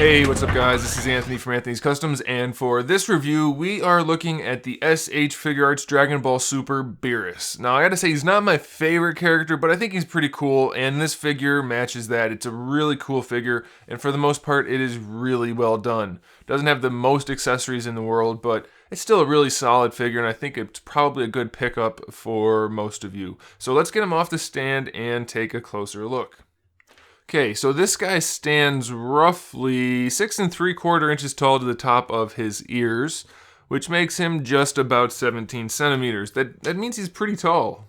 Hey, what's up guys? This is Anthony from Anthony's Customs, and for this review, we are looking at the SH Figuarts Dragon Ball Super BEERUS. Now, I gotta say, he's not my favorite character, but I think he's pretty cool, and this figure matches that. It's a really cool figure, and for the most part, it is really well done. Doesn't have the most accessories in the world, but it's still a really solid figure, and I think it's probably a good pickup for most of you. So let's get him off the stand and take a closer look. Okay, so this guy stands roughly 6 3/4 inches tall to the top of his ears, which makes him just about 17 centimeters. That means he's pretty tall.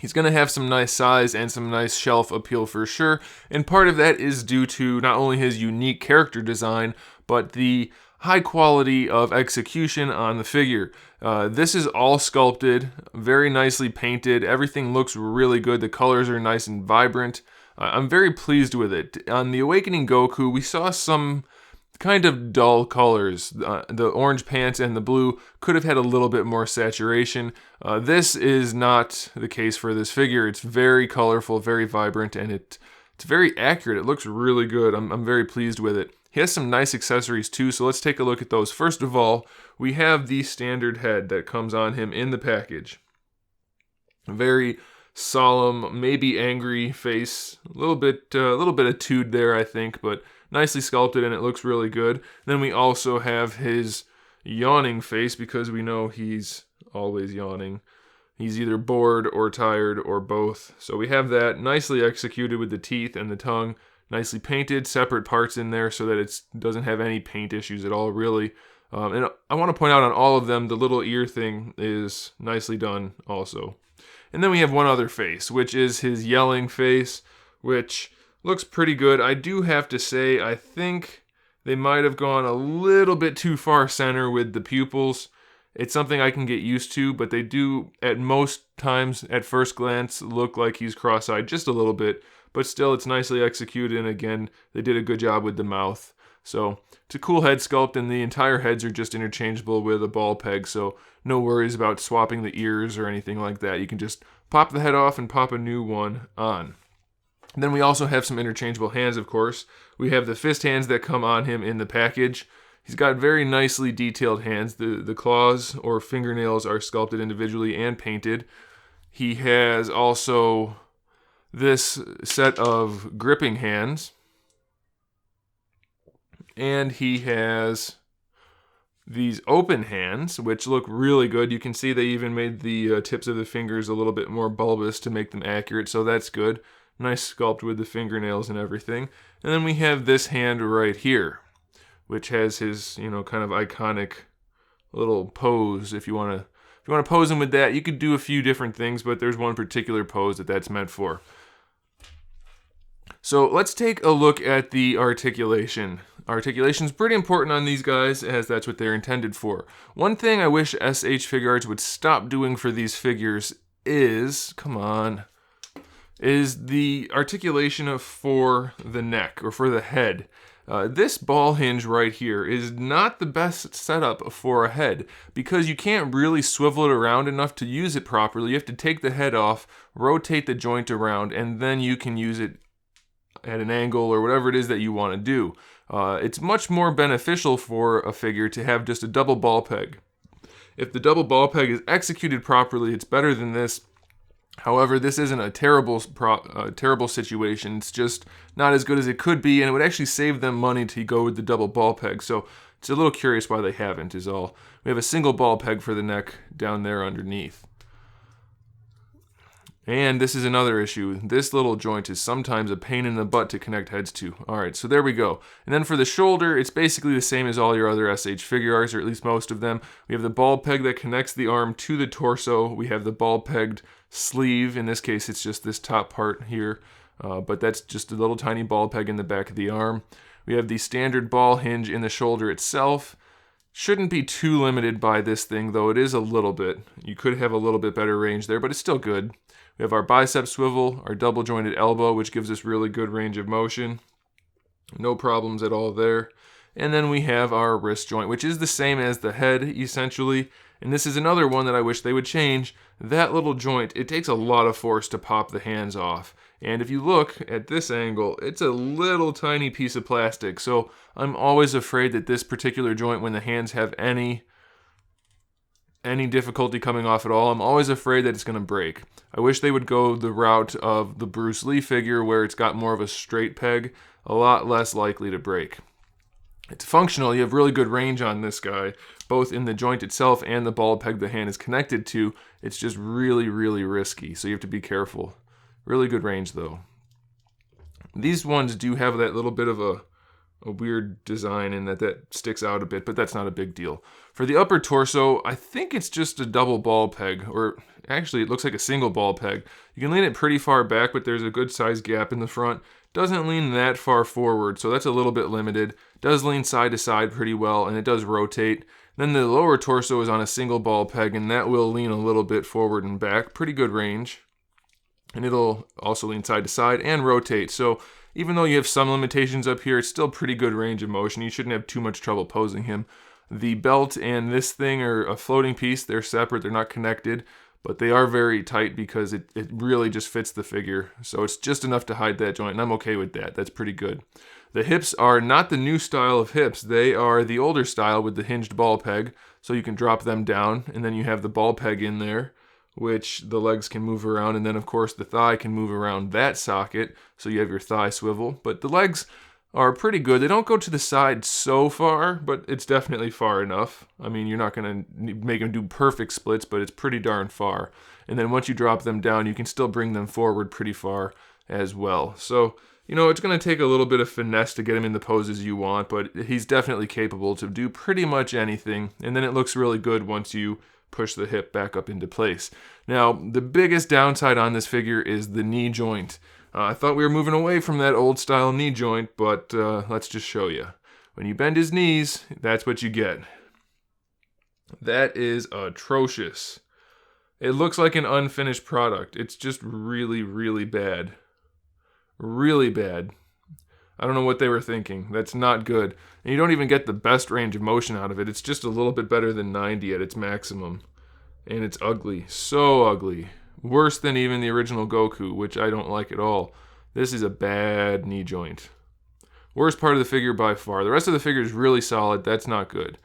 He's going to have some nice size and some nice shelf appeal for sure, and part of that is due to not only his unique character design, but the high quality of execution on the figure. This is all sculpted, very nicely painted, everything looks really good, the colors are nice and vibrant. I'm very pleased with it. On the Awakening Goku, we saw some kind of dull colors. The orange pants and the blue could have had a little bit more saturation. This is not the case for this figure. It's very colorful, very vibrant, and it's very accurate. It looks really good. I'm very pleased with it. He has some nice accessories too, so let's take a look at those. First of all, we have the standard head that comes on him in the package. Very solemn, maybe angry face, a little bit of tood there, I think, but nicely sculpted, and it looks really good. Then we also have his yawning face, because we know he's always yawning. He's either bored or tired or both. So we have that nicely executed with the teeth and the tongue, nicely painted, separate parts in there so that it doesn't have any paint issues at all, really. And I want to point out on all of them, the little ear thing is nicely done also. And then we have one other face, which is his yelling face, which looks pretty good. I do have to say, I think they might have gone a little bit too far center with the pupils. It's something I can get used to, but they do, at most times, at first glance, look like he's cross-eyed just a little bit. But still, it's nicely executed, and again, they did a good job with the mouth. So, it's a cool head sculpt, and the entire heads are just interchangeable with a ball peg, so no worries about swapping the ears or anything like that. You can just pop the head off and pop a new one on. And then we also have some interchangeable hands, of course. We have the fist hands that come on him in the package. He's got very nicely detailed hands. The claws or fingernails are sculpted individually and painted. He has also this set of gripping hands. And he has these open hands, which look really good. You can see they even made the tips of the fingers a little bit more bulbous to make them accurate, so that's good. Nice sculpt with the fingernails and everything. And then we have this hand right here, which has his, kind of iconic little pose. If you want to pose him with that, you could do a few different things, but there's one particular pose that's meant for. So let's take a look at the articulation. Articulation is pretty important on these guys, as that's what they're intended for. One thing I wish SH Figuarts would stop doing for these figures is the articulation for the neck, or for the head. This ball hinge right here is not the best setup for a head, because you can't really swivel it around enough to use it properly. You have to take the head off, rotate the joint around, and then you can use it at an angle or whatever it is that you want to do. It's much more beneficial for a figure to have just a double ball peg. If the double ball peg is executed properly, it's better than this. However, this isn't a terrible situation. It's just not as good as it could be, and it would actually save them money to go with the double ball peg. So it's a little curious why they haven't, is all. We have a single ball peg for the neck down there underneath. And this is another issue. This little joint is sometimes a pain in the butt to connect heads to. Alright, so there we go. And then for the shoulder, it's basically the same as all your other SH Figuarts, or at least most of them. We have the ball peg that connects the arm to the torso. We have the ball pegged sleeve. In this case, it's just this top part here. But that's just a little tiny ball peg in the back of the arm. We have the standard ball hinge in the shoulder itself. Shouldn't be too limited by this thing, though it is a little bit. You could have a little bit better range there, but it's still good. We have our bicep swivel, our double jointed elbow, which gives us really good range of motion. No problems at all there. And then we have our wrist joint, which is the same as the head, essentially. And this is another one that I wish they would change. That little joint, it takes a lot of force to pop the hands off. And if you look at this angle, it's a little tiny piece of plastic. So I'm always afraid that this particular joint, when the hands have any difficulty coming off at all, I'm always afraid that it's going to break. I wish they would go the route of the Bruce Lee figure where it's got more of a straight peg, a lot less likely to break. It's functional. You have really good range on this guy, both in the joint itself and the ball peg the hand is connected to. It's just really, really risky, so you have to be careful. Really good range, though. These ones do have that little bit of a weird design in that sticks out a bit, but that's not a big deal. For the upper torso, I think it's just a double ball peg, or actually it looks like a single ball peg. You can lean it pretty far back, but there's a good size gap in the front. Doesn't lean that far forward, so that's a little bit limited. Does lean side to side pretty well, and it does rotate. Then the lower torso is on a single ball peg, and that will lean a little bit forward and back. Pretty good range. And it'll also lean side to side and rotate. So even though you have some limitations up here, it's still pretty good range of motion. You shouldn't have too much trouble posing him. The belt and this thing are a floating piece. They're separate. They're not connected. But they are very tight because it really just fits the figure. So it's just enough to hide that joint, and I'm okay with that. That's pretty good. The hips are not the new style of hips. They are the older style with the hinged ball peg. So you can drop them down, and then you have the ball peg in there, which the legs can move around. And then, of course, the thigh can move around that socket. So you have your thigh swivel. But the legs are pretty good. They don't go to the side so far, but it's definitely far enough. I mean, you're not going to make them do perfect splits, but it's pretty darn far. And then once you drop them down, you can still bring them forward pretty far as well. So, you know, it's going to take a little bit of finesse to get him in the poses you want, but he's definitely capable to do pretty much anything. And then it looks really good once you push the hip back up into place. Now, the biggest downside on this figure is the knee joint. I thought we were moving away from that old style knee joint, but let's just show you. When you bend his knees, that's what you get. That is atrocious. It looks like an unfinished product. It's just really, really bad. Really bad. I don't know what they were thinking. That's not good. And you don't even get the best range of motion out of it. It's just a little bit better than 90 at its maximum. And it's ugly. So ugly. Worse than even the original Goku, which I don't like at all. This is a bad knee joint. Worst part of the figure by far. The rest of the figure is really solid. That's not good.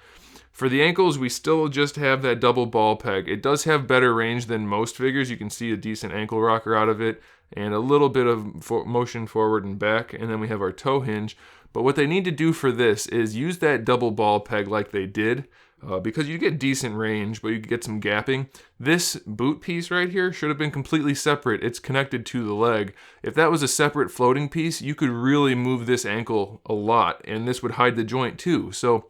For the ankles, we still just have that double ball peg. It does have better range than most figures. You can see a decent ankle rocker out of it and a little bit of motion forward and back. And then we have our toe hinge. But what they need to do for this is use that double ball peg like they did. Because you get decent range, but you get some gapping. This boot piece right here should have been completely separate. It's connected to the leg. If that was a separate floating piece, you could really move this ankle a lot, and this would hide the joint too. So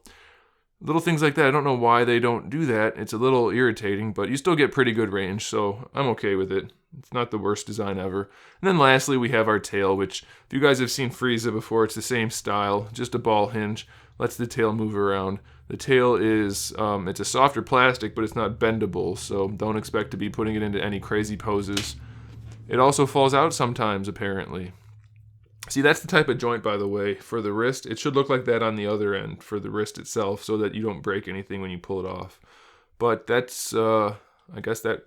little things like that, I don't know why they don't do that. It's a little irritating, but you still get pretty good range, so I'm okay with it. It's not the worst design ever. And then lastly, we have our tail, which if you guys have seen Frieza before, it's the same style, just a ball hinge. Lets the tail move around. The tail is, it's a softer plastic, but it's not bendable, so don't expect to be putting it into any crazy poses. It also falls out sometimes, apparently. See, that's the type of joint, by the way, for the wrist. It should look like that on the other end for the wrist itself, so that you don't break anything when you pull it off. But that's, I guess that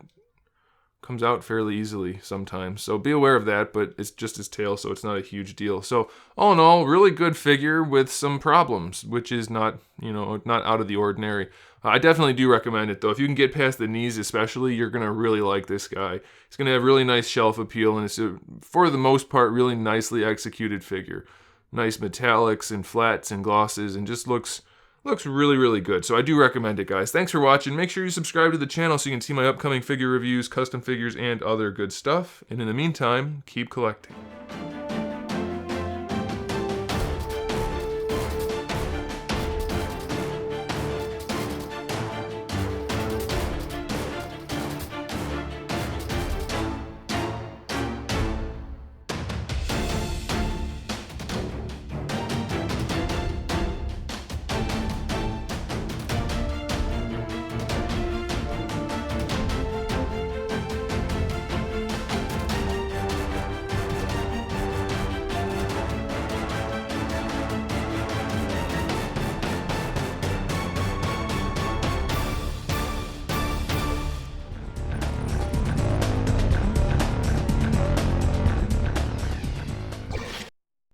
comes out fairly easily sometimes. So be aware of that, but it's just his tail, so it's not a huge deal. So all in all, really good figure with some problems, which is not, you know, not out of the ordinary. I definitely do recommend it, though. If you can get past the knees especially, you're going to really like this guy. He's going to have really nice shelf appeal, and it's, for the most part, really nicely executed figure. Nice metallics and flats and glosses, and just looks really, really good. So I do recommend it, guys. Thanks for watching. Make sure you subscribe to the channel so you can see my upcoming figure reviews, custom figures, and other good stuff. And in the meantime, keep collecting.